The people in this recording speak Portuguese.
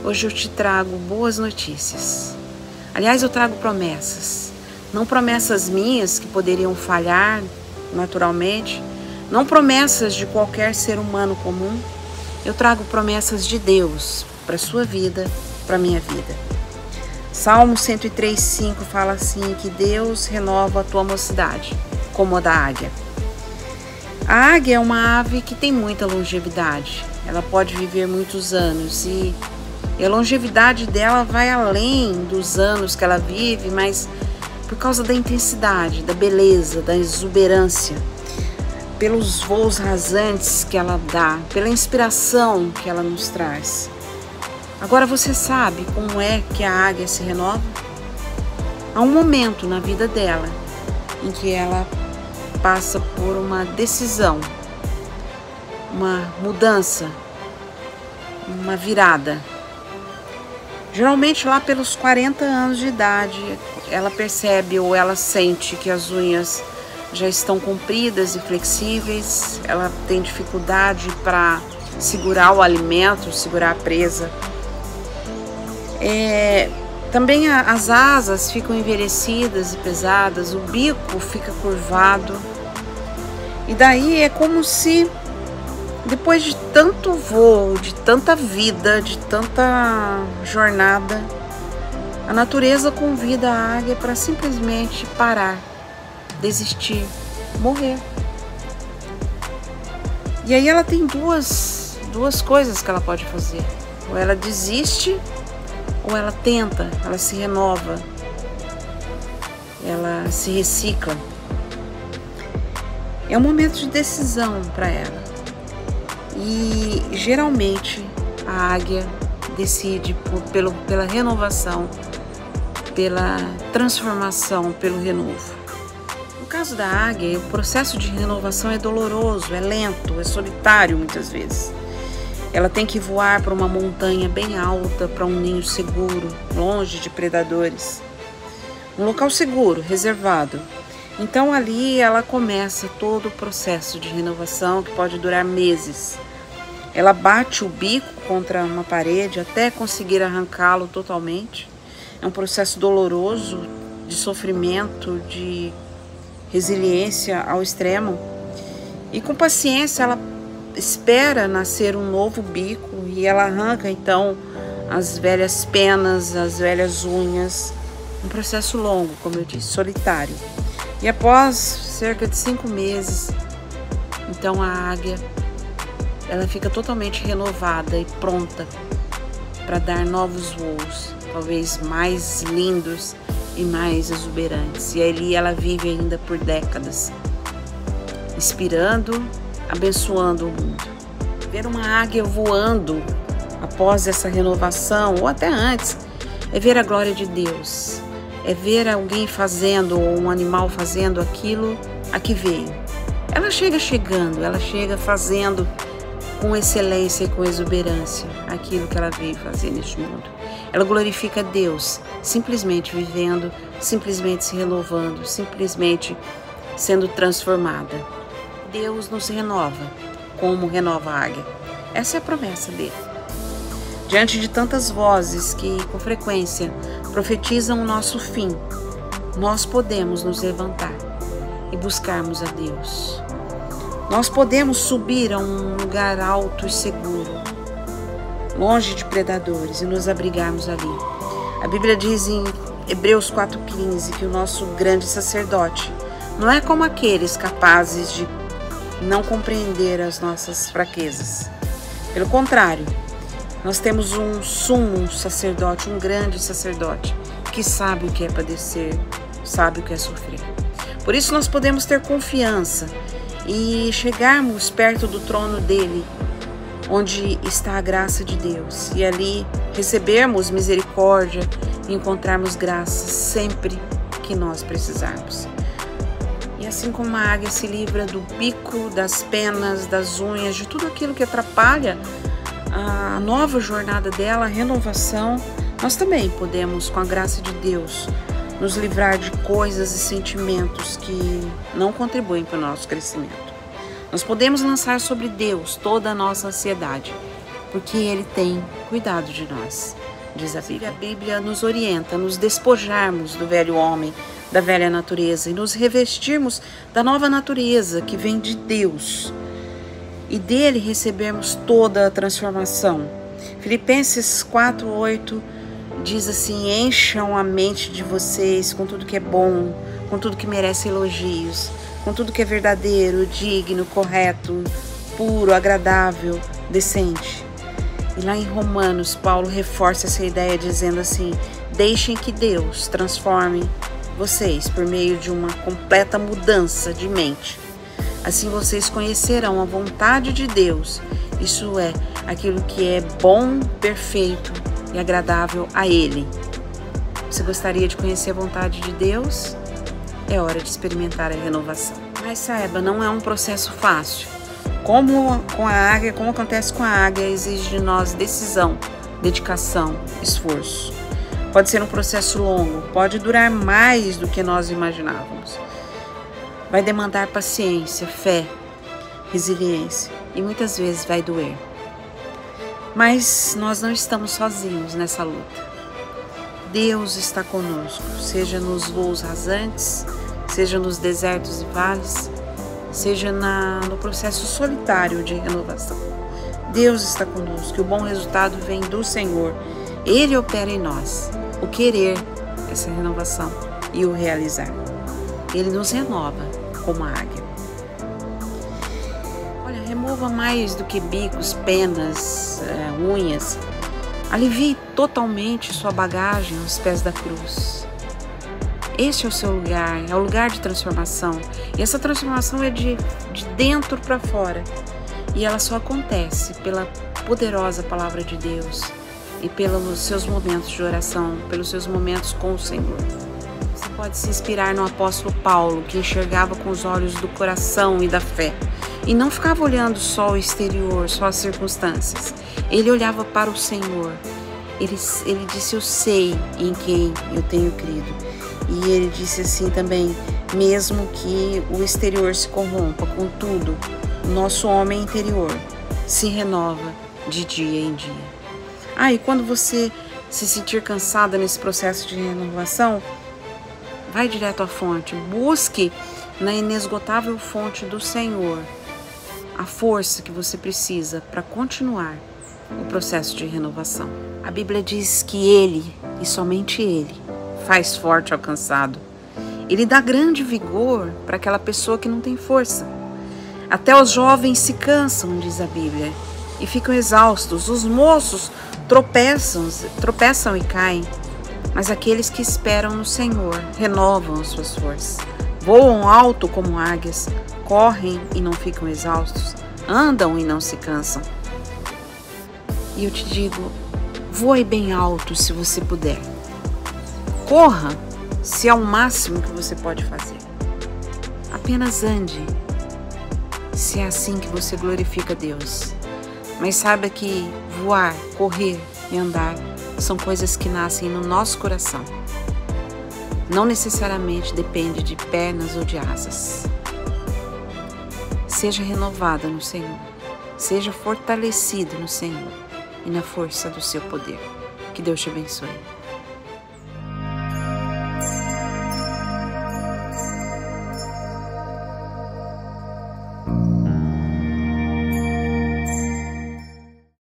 Hoje eu te trago boas notícias. Aliás, eu trago promessas. Não promessas minhas que poderiam falhar naturalmente, não promessas de qualquer ser humano comum. Eu trago promessas de Deus para a sua vida, para a minha vida. Salmo 103:5 fala assim, que Deus renova a tua mocidade, como a da águia. A águia é uma ave que tem muita longevidade. Ela pode viver muitos anos e a longevidade dela vai além dos anos que ela vive, mas por causa da intensidade, da beleza, da exuberância, pelos voos rasantes que ela dá, pela inspiração que ela nos traz. Agora você sabe como é que a águia se renova? Há um momento na vida dela em que ela passa por uma decisão, uma mudança, uma virada. Geralmente lá pelos 40 anos de idade, ela percebe ou ela sente que as unhas já estão compridas e flexíveis, ela tem dificuldade para segurar o alimento, segurar a presa. Também as asas ficam envelhecidas e pesadas, o bico fica curvado. E daí é como se, depois de tanto voo, de tanta vida, de tanta jornada, a natureza convida a águia para simplesmente parar, desistir, morrer. E aí ela tem duas coisas que ela pode fazer. Ou ela desiste, ou ela tenta, ela se renova, ela se recicla. É um momento de decisão para ela. E geralmente a águia decide pela renovação, pela transformação, pelo renovo. No caso da águia, o processo de renovação é doloroso, é lento, é solitário muitas vezes. Ela tem que voar para uma montanha bem alta, para um ninho seguro, longe de predadores. Um local seguro, reservado. Então ali ela começa todo o processo de renovação que pode durar meses. Ela bate o bico contra uma parede até conseguir arrancá-lo totalmente. É um processo doloroso, de sofrimento, de resiliência ao extremo. E com paciência ela espera nascer um novo bico e ela arranca então as velhas penas, as velhas unhas. Um processo longo, como eu disse, solitário. E após cerca de 5 meses, então a águia ela fica totalmente renovada e pronta para dar novos voos, talvez mais lindos e mais exuberantes. E ali ela vive ainda por décadas, inspirando, abençoando o mundo. Ver uma águia voando após essa renovação, ou até antes, é ver a glória de Deus. É ver alguém fazendo, ou um animal fazendo aquilo a que veio. Ela chega chegando, ela chega fazendo com excelência e com exuberância aquilo que ela veio fazer neste mundo. Ela glorifica Deus, simplesmente vivendo, simplesmente se renovando, simplesmente sendo transformada. Deus nos renova, como renova a águia. Essa é a promessa dele. Diante de tantas vozes que, com frequência, profetizam o nosso fim, nós podemos nos levantar e buscarmos a Deus. Nós podemos subir a um lugar alto e seguro, longe de predadores, e nos abrigarmos ali. A Bíblia diz em Hebreus 4:15 que o nosso grande sacerdote não é como aqueles capazes de não compreender as nossas fraquezas. Pelo contrário, nós temos um sumo sacerdote, um grande sacerdote, que sabe o que é padecer, sabe o que é sofrer. Por isso nós podemos ter confiança e chegarmos perto do trono dele, onde está a graça de Deus, e ali recebermos misericórdia e encontrarmos graça sempre que nós precisarmos. E assim como a águia se livra do bico, das penas, das unhas, de tudo aquilo que atrapalha a nova jornada dela, a renovação, nós também podemos, com a graça de Deus, nos livrar de coisas e sentimentos que não contribuem para o nosso crescimento. Nós podemos lançar sobre Deus toda a nossa ansiedade, porque Ele tem cuidado de nós, diz a Bíblia. A Bíblia nos orienta a nos despojarmos do velho homem, da velha natureza, e nos revestirmos da nova natureza que vem de Deus, e dele recebermos toda a transformação. Filipenses 4:8 diz assim: encham a mente de vocês com tudo que é bom, com tudo que merece elogios, com tudo que é verdadeiro, digno, correto, puro, agradável, decente. E lá em Romanos, Paulo reforça essa ideia dizendo assim: deixem que Deus transforme vocês por meio de uma completa mudança de mente. Assim vocês conhecerão a vontade de Deus, isso é, aquilo que é bom, perfeito e agradável a Ele. Você gostaria de conhecer a vontade de Deus? É hora de experimentar a renovação. Mas saiba, não é um processo fácil. Como acontece com a águia, exige de nós decisão, dedicação, esforço. Pode ser um processo longo, pode durar mais do que nós imaginávamos. Vai demandar paciência, fé, resiliência e muitas vezes vai doer. Mas nós não estamos sozinhos nessa luta. Deus está conosco, seja nos voos rasantes, seja nos desertos e vales, seja no processo solitário de renovação. Deus está conosco e o bom resultado vem do Senhor. Ele opera em nós o querer essa renovação e o realizar. Ele nos renova como a águia. Olha, remova mais do que bicos, penas, unhas. Alivie totalmente sua bagagem aos pés da cruz. Este é o seu lugar, é o lugar de transformação. E essa transformação é de dentro para fora. E ela só acontece pela poderosa palavra de Deus e pelos seus momentos de oração, pelos seus momentos com o Senhor. Você pode se inspirar no apóstolo Paulo, que enxergava com os olhos do coração e da fé. E não ficava olhando só o exterior, só as circunstâncias. Ele olhava para o Senhor. Ele disse: eu sei em quem eu tenho crido. E ele disse assim também: mesmo que o exterior se corrompa, contudo, o nosso homem interior se renova de dia em dia. E quando você se sentir cansada nesse processo de renovação, vai direto à fonte, busque na inesgotável fonte do Senhor a força que você precisa para continuar o processo de renovação. A Bíblia diz que Ele, e somente Ele, faz forte ao cansado. Ele dá grande vigor para aquela pessoa que não tem força. Até os jovens se cansam, diz a Bíblia, e ficam exaustos. Os moços tropeçam e caem. Mas aqueles que esperam no Senhor renovam as suas forças. Voam alto como águias, correm e não ficam exaustos, andam e não se cansam. E eu te digo, voe bem alto se você puder. Corra se é o máximo que você pode fazer. Apenas ande, se é assim que você glorifica Deus. Mas saiba que voar, correr e andar são coisas que nascem no nosso coração. Não necessariamente depende de pernas ou de asas. Seja renovada no Senhor. Seja fortalecido no Senhor e na força do seu poder. Que Deus te abençoe.